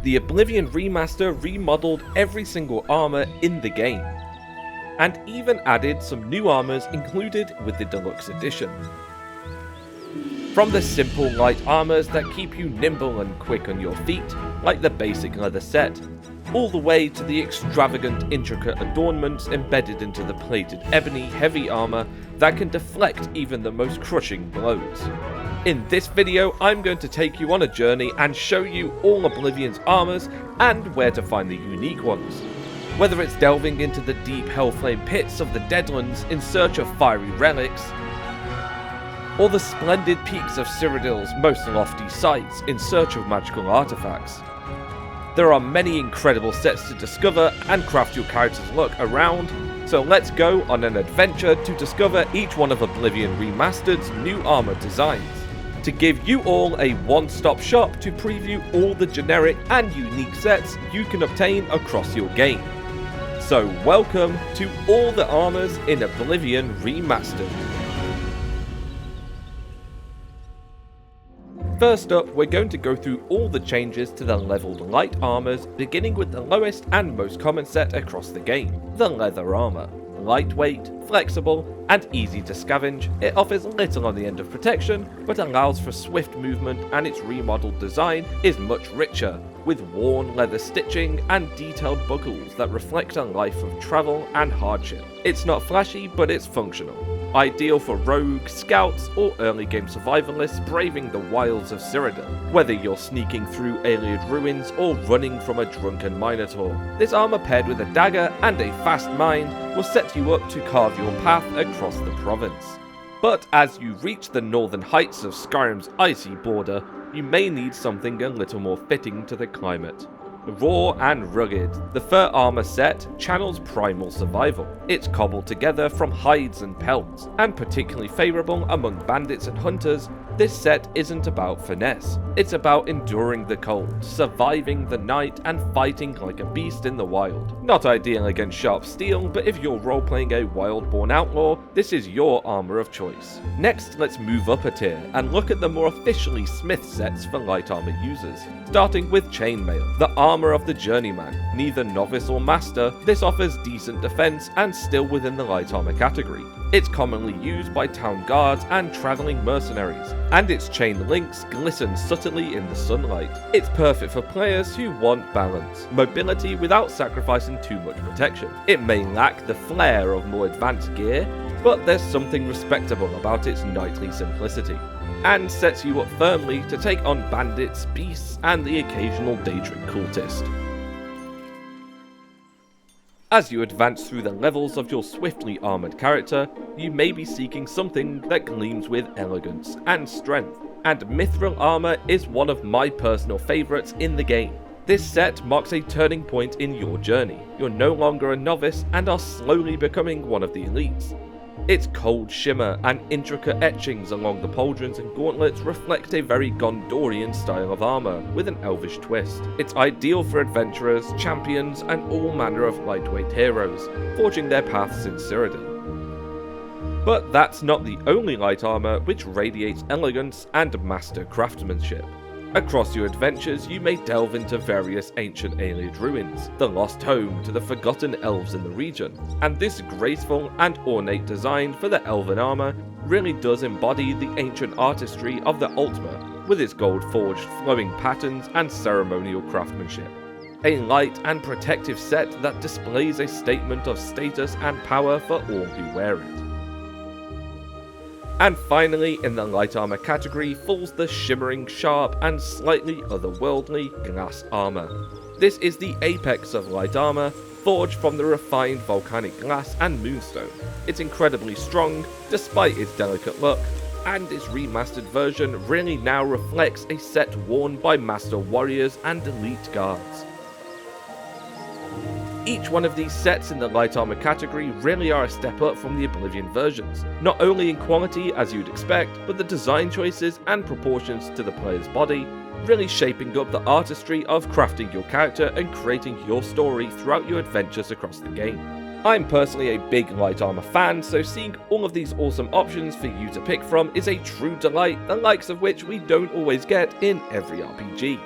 The Oblivion Remaster remodeled every single armor in the game, and even added some new armors included with the deluxe edition. From the simple light armors that keep you nimble and quick on your feet, like the basic leather set, all the way to the extravagant intricate adornments embedded into the plated ebony heavy armor that can deflect even the most crushing blows. In this video, I'm going to take you on a journey and show you all Oblivion's armors and where to find the unique ones. Whether it's delving into the deep hellflame pits of the Deadlands in search of fiery relics, or the splendid peaks of Cyrodiil's most lofty sights in search of magical artifacts. There are many incredible sets to discover and craft your character's look around, so let's go on an adventure to discover each one of Oblivion Remastered's new armor designs, to give you all a one-stop shop to preview all the generic and unique sets you can obtain across your game. So welcome to all the armors in Oblivion Remastered. First up, we're going to go through all the changes to the leveled light armors, beginning with the lowest and most common set across the game, the leather armor. Lightweight, flexible, and easy to scavenge, it offers little on the end of protection, but allows for swift movement, and its remodeled design is much richer, with worn leather stitching and detailed buckles that reflect a life of travel and hardship. It's not flashy, but it's functional. Ideal for rogue, scouts, or early game survivalists braving the wilds of Cyrodiil. Whether you're sneaking through Ayleid ruins or running from a drunken minotaur, this armor paired with a dagger and a fast mind will set you up to carve your path across the province. But as you reach the northern heights of Skyrim's icy border, you may need something a little more fitting to the climate. Raw and rugged, the fur armor set channels primal survival. It's cobbled together from hides and pelts, and particularly favourable among bandits and hunters. This set isn't about finesse, it's about enduring the cold, surviving the night, and fighting like a beast in the wild. Not ideal against sharp steel, but if you're role-playing a wild-born outlaw, this is your armor of choice. Next, let's move up a tier and look at the more officially smith sets for light armor users. Starting with chainmail, the armor of the journeyman. Neither novice or master, this offers decent defense and still within the light armor category. It's commonly used by town guards and traveling mercenaries, and its chain links glisten subtly in the sunlight. It's perfect for players who want balance, mobility without sacrificing too much protection. It may lack the flair of more advanced gear, but there's something respectable about its knightly simplicity, and sets you up firmly to take on bandits, beasts, and the occasional Daedric cultist. As you advance through the levels of your swiftly armoured character, you may be seeking something that gleams with elegance and strength, and mithril armour is one of my personal favourites in the game. This set marks a turning point in your journey. You're no longer a novice and are slowly becoming one of the elites. Its cold shimmer and intricate etchings along the pauldrons and gauntlets reflect a very Gondorian style of armour with an elvish twist. It's ideal for adventurers, champions, and all manner of lightweight heroes, forging their paths in Cyrodiil. But that's not the only light armour which radiates elegance and master craftsmanship. Across your adventures, you may delve into various ancient Ayleid ruins, the lost home to the forgotten elves in the region, and this graceful and ornate design for the elven armour really does embody the ancient artistry of the Ultima, with its gold-forged flowing patterns and ceremonial craftsmanship. A light and protective set that displays a statement of status and power for all who wear it. And finally, in the light armor category falls the shimmering, sharp, and slightly otherworldly glass armor. This is the apex of light armor, forged from the refined volcanic glass and moonstone. It's incredibly strong, despite its delicate look, and its remastered version really now reflects a set worn by master warriors and elite guards. Each one of these sets in the light armor category really are a step up from the Oblivion versions, not only in quality as you'd expect, but the design choices and proportions to the player's body, really shaping up the artistry of crafting your character and creating your story throughout your adventures across the game. I'm personally a big light armor fan, so seeing all of these awesome options for you to pick from is a true delight, the likes of which we don't always get in every RPG.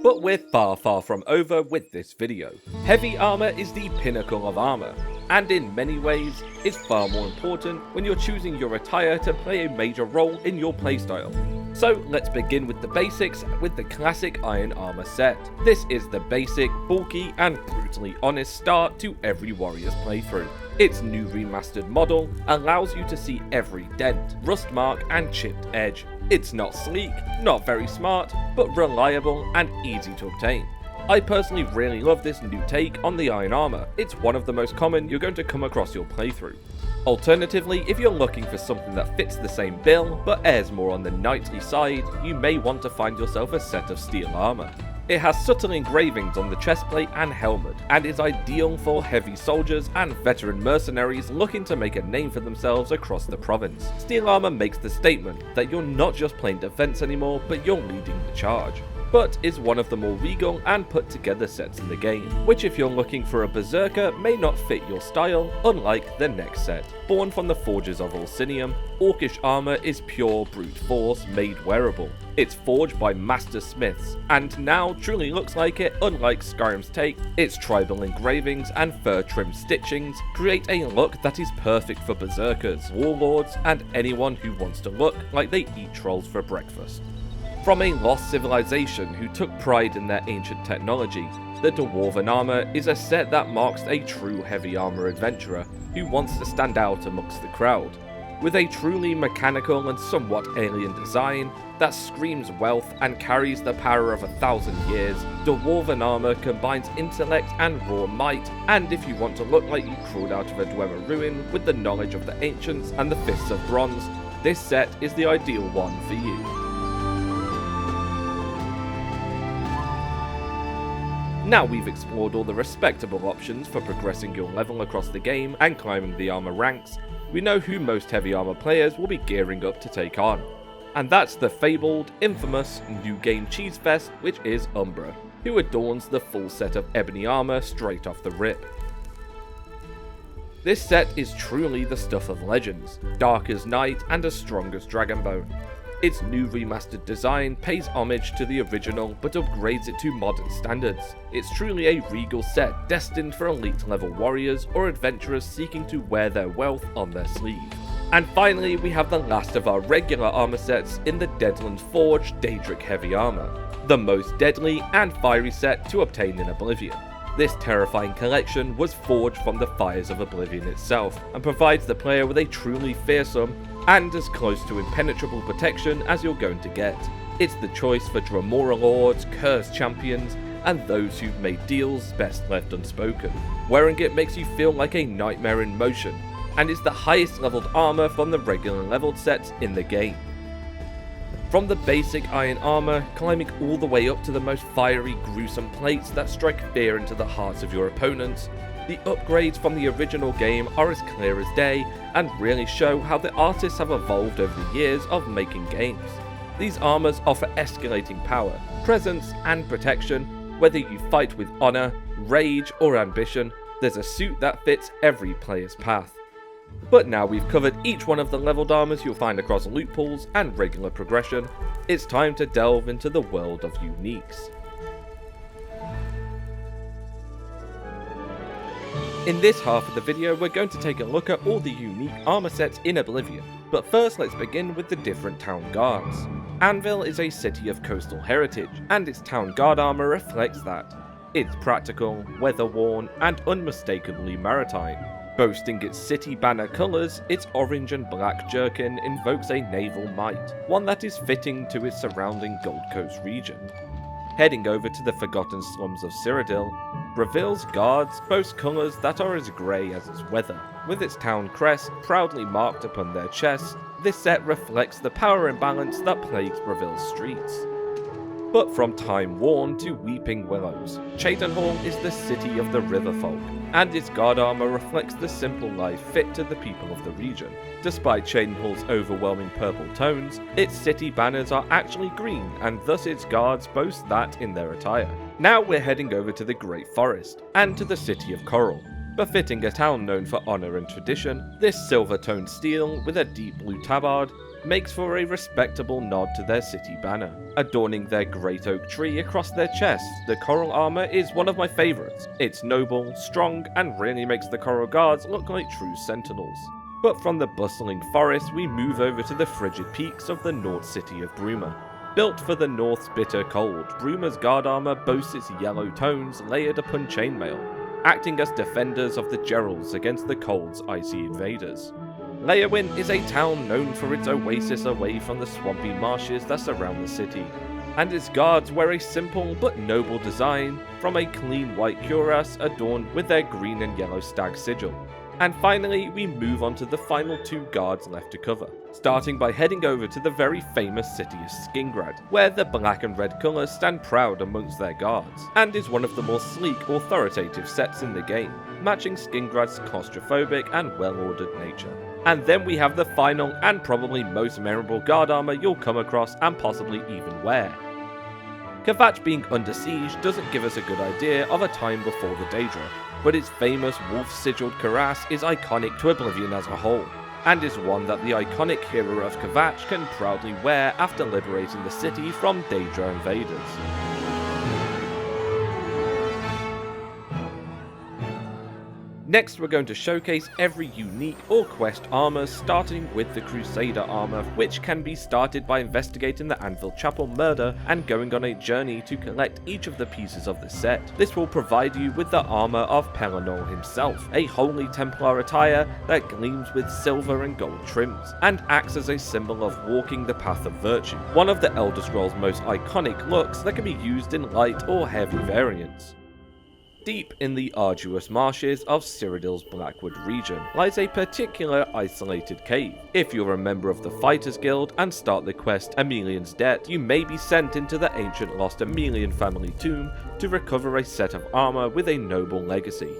But we're far from over with this video. Heavy armor is the pinnacle of armor, and in many ways, is far more important when you're choosing your attire to play a major role in your playstyle. So let's begin with the basics with the classic iron armor set. This is the basic, bulky and brutally honest start to every warrior's playthrough. Its new remastered model allows you to see every dent, rust mark and chipped edge. It's not sleek, not very smart, but reliable and easy to obtain. I personally really love this new take on the iron armor. It's one of the most common you're going to come across your playthrough. Alternatively, if you're looking for something that fits the same bill but airs more on the knightly side, you may want to find yourself a set of steel armor. It has subtle engravings on the chestplate and helmet, and is ideal for heavy soldiers and veteran mercenaries looking to make a name for themselves across the province. Steel armor makes the statement that you're not just playing defense anymore, but you're leading the charge, but is one of the more regal and put together sets in the game, which if you're looking for a berserker may not fit your style, unlike the next set. Born from the forges of Orsinium, Orcish armor is pure brute force made wearable. It's forged by master smiths, and now truly looks like it, unlike Skyrim's take. Its tribal engravings and fur-trimmed stitchings create a look that is perfect for berserkers, warlords, and anyone who wants to look like they eat trolls for breakfast. From a lost civilization who took pride in their ancient technology, the Dwarven armor is a set that marks a true heavy armor adventurer who wants to stand out amongst the crowd. With a truly mechanical and somewhat alien design that screams wealth and carries the power of 1,000 years, Dwarven armor combines intellect and raw might, and if you want to look like you crawled out of a Dwemer ruin with the knowledge of the ancients and the fists of bronze, this set is the ideal one for you. Now we've explored all the respectable options for progressing your level across the game and climbing the armor ranks, we know who most heavy armor players will be gearing up to take on. And that's the fabled, infamous, new game cheese fest, which is Umbra, who adorns the full set of ebony armor straight off the rip. This set is truly the stuff of legends, dark as night and as strong as Dragonbone. Its new remastered design pays homage to the original but upgrades it to modern standards. It's truly a regal set destined for elite level warriors or adventurers seeking to wear their wealth on their sleeve. And finally, we have the last of our regular armor sets in the Deadlands Forge Daedric Heavy Armor, the most deadly and fiery set to obtain in Oblivion. This terrifying collection was forged from the fires of Oblivion itself, and provides the player with a truly fearsome and as close to impenetrable protection as you're going to get. It's the choice for Dremora lords, cursed champions, and those who've made deals best left unspoken. Wearing it makes you feel like a nightmare in motion, and is the highest leveled armor from the regular leveled sets in the game. From the basic iron armor, climbing all the way up to the most fiery, gruesome plates that strike fear into the hearts of your opponents, the upgrades from the original game are as clear as day and really show how the artists have evolved over the years of making games. These armors offer escalating power, presence and protection. Whether you fight with honor, rage or ambition, there's a suit that fits every player's path. But now we've covered each one of the leveled armors you'll find across loot pools and regular progression, it's time to delve into the world of uniques. In this half of the video, we're going to take a look at all the unique armor sets in Oblivion, but first let's begin with the different town guards. Anvil is a city of coastal heritage, and its town guard armor reflects that. It's practical, weather-worn, and unmistakably maritime. Boasting its city banner colours, its orange and black jerkin invokes a naval might, one that is fitting to its surrounding Gold Coast region. Heading over to the forgotten slums of Cyrodiil, Braville's guards boast colours that are as grey as its weather. With its town crest proudly marked upon their chests, this set reflects the power imbalance that plagues Braville's streets. But from time-worn to weeping willows, Cheydinhal is the city of the river folk, and its guard armor reflects the simple life fit to the people of the region. Despite Cheydinhal's overwhelming purple tones, its city banners are actually green, and thus its guards boast that in their attire. Now we're heading over to the Great Forest, and to the city of Coral. Befitting a town known for honour and tradition, this silver-toned steel with a deep blue tabard makes for a respectable nod to their city banner. Adorning their great oak tree across their chests, the coral armor is one of my favourites. It's noble, strong, and really makes the coral guards look like true sentinels. But from the bustling forest, we move over to the frigid peaks of the North city of Bruma. Built for the North's bitter cold, Bruma's guard armor boasts its yellow tones layered upon chainmail, acting as defenders of the Gerals against the cold's icy invaders. Leyawiin is a town known for its oasis away from the swampy marshes that surround the city, and its guards wear a simple but noble design from a clean white cuirass adorned with their green and yellow stag sigil. And finally, we move on to the final two guards left to cover, starting by heading over to the very famous city of Skingrad, where the black and red colours stand proud amongst their guards, and is one of the more sleek, authoritative sets in the game, matching Skingrad's claustrophobic and well-ordered nature. And then we have the final and probably most memorable guard armor you'll come across and possibly even wear. Kvatch being under siege doesn't give us a good idea of a time before the Daedra, but its famous wolf-sigilled cuirass is iconic to Oblivion as a whole, and is one that the iconic hero of Kvatch can proudly wear after liberating the city from Daedra invaders. Next, we're going to showcase every unique or quest armor, starting with the Crusader armor, which can be started by investigating the Anvil Chapel murder and going on a journey to collect each of the pieces of the set. This will provide you with the armor of Pelinor himself, a holy Templar attire that gleams with silver and gold trims, and acts as a symbol of walking the path of virtue, one of the elderscrolls' most iconic looks that can be used in light or heavy variants. Deep in the arduous marshes of Cyrodiil's Blackwood region lies a particular isolated cave. If you're a member of the Fighters Guild and start the quest Emelian's Debt, you may be sent into the ancient lost Emelian family tomb to recover a set of armor with a noble legacy.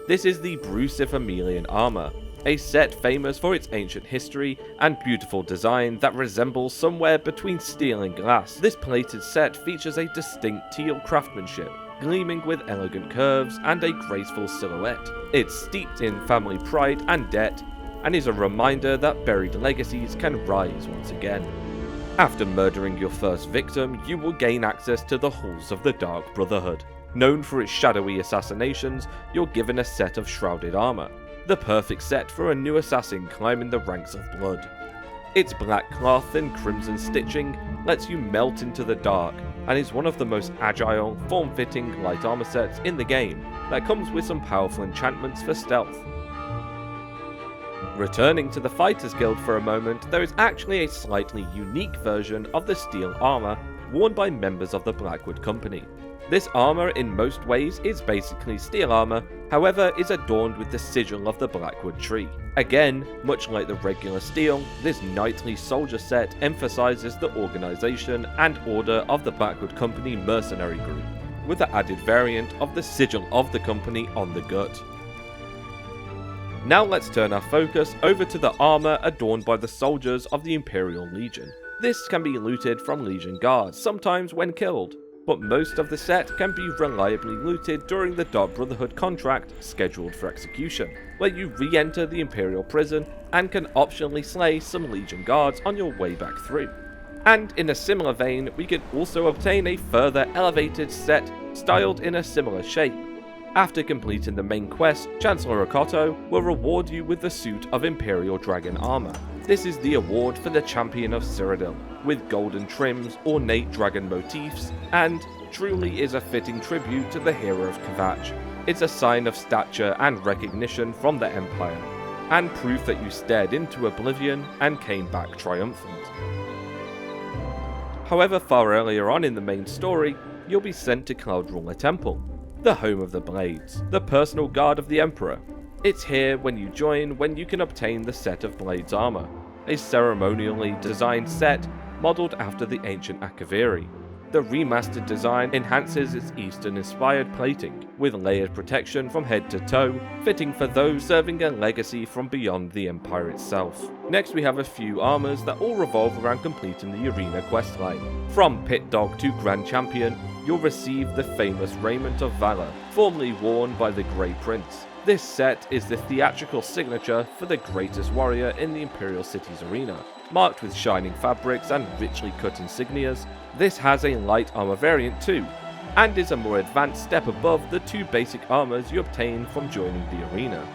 This is the Brusif Emelian armor, a set famous for its ancient history and beautiful design that resembles somewhere between steel and glass. This plated set features a distinct teal craftsmanship, gleaming with elegant curves and a graceful silhouette. It's steeped in family pride and debt, and is a reminder that buried legacies can rise once again. After murdering your first victim, you will gain access to the halls of the Dark Brotherhood. Known for its shadowy assassinations, you're given a set of shrouded armor, the perfect set for a new assassin climbing the ranks of blood. Its black cloth and crimson stitching lets you melt into the dark, and is one of the most agile, form-fitting light armor sets in the game that comes with some powerful enchantments for stealth. Returning to the Fighters Guild for a moment, there is actually a slightly unique version of the steel armor worn by members of the Blackwood Company. This armor in most ways is basically steel armor, however is adorned with the sigil of the Blackwood tree. Again, much like the regular steel, this knightly soldier set emphasizes the organization and order of the Blackwood Company mercenary group, with the added variant of the sigil of the company on the gut. Now let's turn our focus over to the armor adorned by the soldiers of the Imperial Legion. This can be looted from Legion guards, sometimes when killed, but most of the set can be reliably looted during the Dark Brotherhood contract scheduled for execution, where you re-enter the Imperial prison and can optionally slay some Legion guards on your way back through. And in a similar vein, we can also obtain a further elevated set styled in a similar shape. After completing the main quest, Chancellor Okoto will reward you with the suit of Imperial Dragon armor. This is the award for the Champion of Cyrodiil, with golden trims, ornate dragon motifs, and truly is a fitting tribute to the hero of Kvatch. It's a sign of stature and recognition from the Empire, and proof that you stared into oblivion and came back triumphant. However, far earlier on in the main story, you'll be sent to Cloudruler Temple, the home of the Blades, the personal guard of the Emperor. It's here when you join when you can obtain the set of Blades armor, a ceremonially designed set modelled after the ancient Akaviri. The remastered design enhances its Eastern-inspired plating, with layered protection from head to toe, fitting for those serving a legacy from beyond the Empire itself. Next we have a few armors that all revolve around completing the arena questline. From Pit Dog to Grand Champion, you'll receive the famous Raiment of Valor, formerly worn by the Grey Prince. This set is the theatrical signature for the greatest warrior in the Imperial City's arena, marked with shining fabrics and richly cut insignias, this has a light armor variant too, and is a more advanced step above the 2 basic armors you obtain from joining the arena.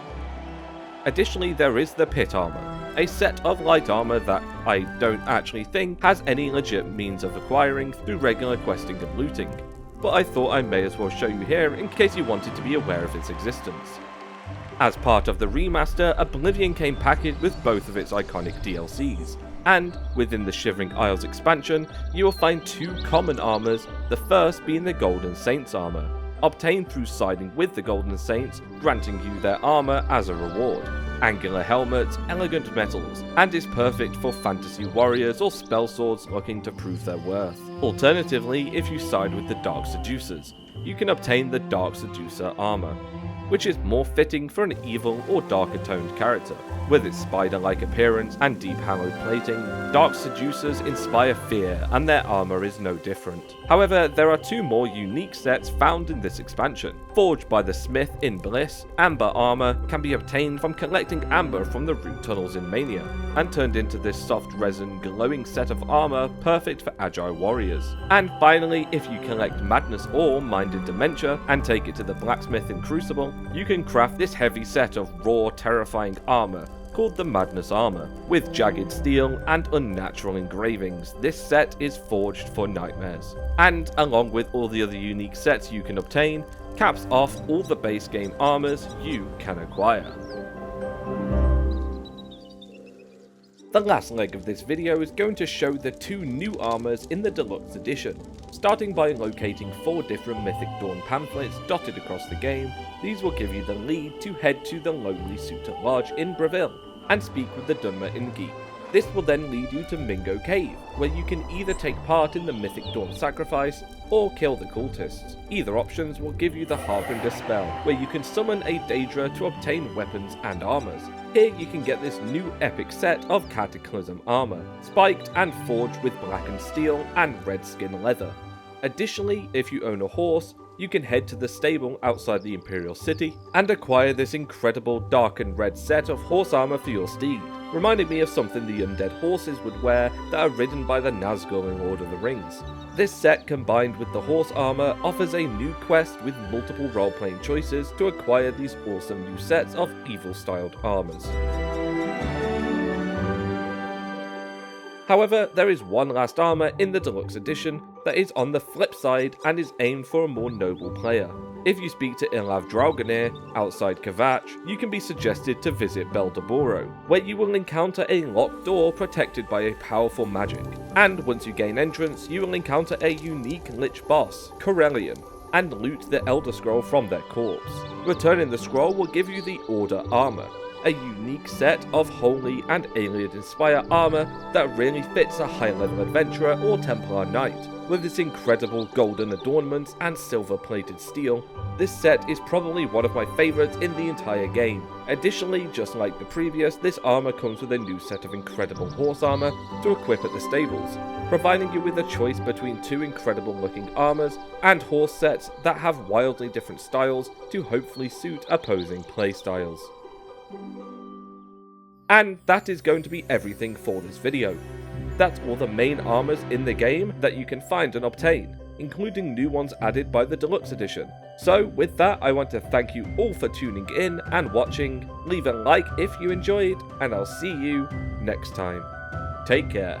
Additionally, there is the pit armor, a set of light armor that I don't actually think has any legit means of acquiring through regular questing and looting, but I thought I may as well show you here in case you wanted to be aware of its existence. As part of the remaster, Oblivion came packaged with both of its iconic DLCs, and within the Shivering Isles expansion, you will find 2 common armors, the first being the Golden Saints armor, obtained through siding with the Golden Saints, granting you their armor as a reward. Angular helmets, elegant metals, and is perfect for fantasy warriors or spell swords looking to prove their worth. Alternatively, if you side with the Dark Seducers, you can obtain the Dark Seducer armor, which is more fitting for an evil or darker toned character. With its spider-like appearance and deep hallowed plating, Dark Seducers inspire fear, and their armor is no different. However, there are 2 more unique sets found in this expansion. Forged by the Smith in Bliss, Amber armor can be obtained from collecting amber from the root tunnels in Mania, and turned into this soft resin glowing set of armor perfect for agile warriors. And finally, if you collect Madness Ore mined in Dementia and take it to the blacksmith in Crucible, you can craft this heavy set of raw, terrifying armor called the Madness Armor. With jagged steel and unnatural engravings, this set is forged for nightmares, and along with all the other unique sets you can obtain, caps off all the base game armors you can acquire. The last leg of this video is going to show the 2 new armors in the Deluxe Edition. Starting by locating 4 different Mythic Dawn pamphlets dotted across the game, these will give you the lead to head to the Lonely Suitor Lodge in Breville and speak with the Dunmer Ingi. This will then lead you to Mingo Cave, where you can either take part in the Mythic Dawn sacrifice or kill the cultists. Either options will give you the Harbinger spell, where you can summon a Daedra to obtain weapons and armors. Here you can get this new epic set of Cataclysm armor, spiked and forged with blackened steel and red skin leather. Additionally, if you own a horse, you can head to the stable outside the Imperial City and acquire this incredible dark and red set of horse armor for your steed, reminding me of something the undead horses would wear that are ridden by the Nazgul in Lord of the Rings. This set combined with the horse armor offers a new quest with multiple role-playing choices to acquire these awesome new sets of evil-styled armors. However, there is one last armor in the Deluxe Edition that is on the flip side and is aimed for a more noble player. If you speak to Ilav Draugr outside Kvatch, you can be suggested to visit Beldeboro, where you will encounter a locked door protected by a powerful magic. And once you gain entrance, you will encounter a unique Lich boss, Corellian, and loot the Elder Scroll from their corpse. Returning the scroll will give you the Order armor, a unique set of Holy and Alien-inspired armor that really fits a high-level adventurer or Templar knight. With its incredible golden adornments and silver-plated steel, this set is probably one of my favourites in the entire game. Additionally, just like the previous, this armor comes with a new set of incredible horse armor to equip at the stables, providing you with a choice between 2 incredible-looking armors and horse sets that have wildly different styles to hopefully suit opposing playstyles. And that is going to be everything for this video. That's all the main armors in the game that you can find and obtain, including new ones added by the Deluxe Edition. So with that, I want to thank you all for tuning in and watching. Leave a like if you enjoyed, and I'll see you next time. Take care.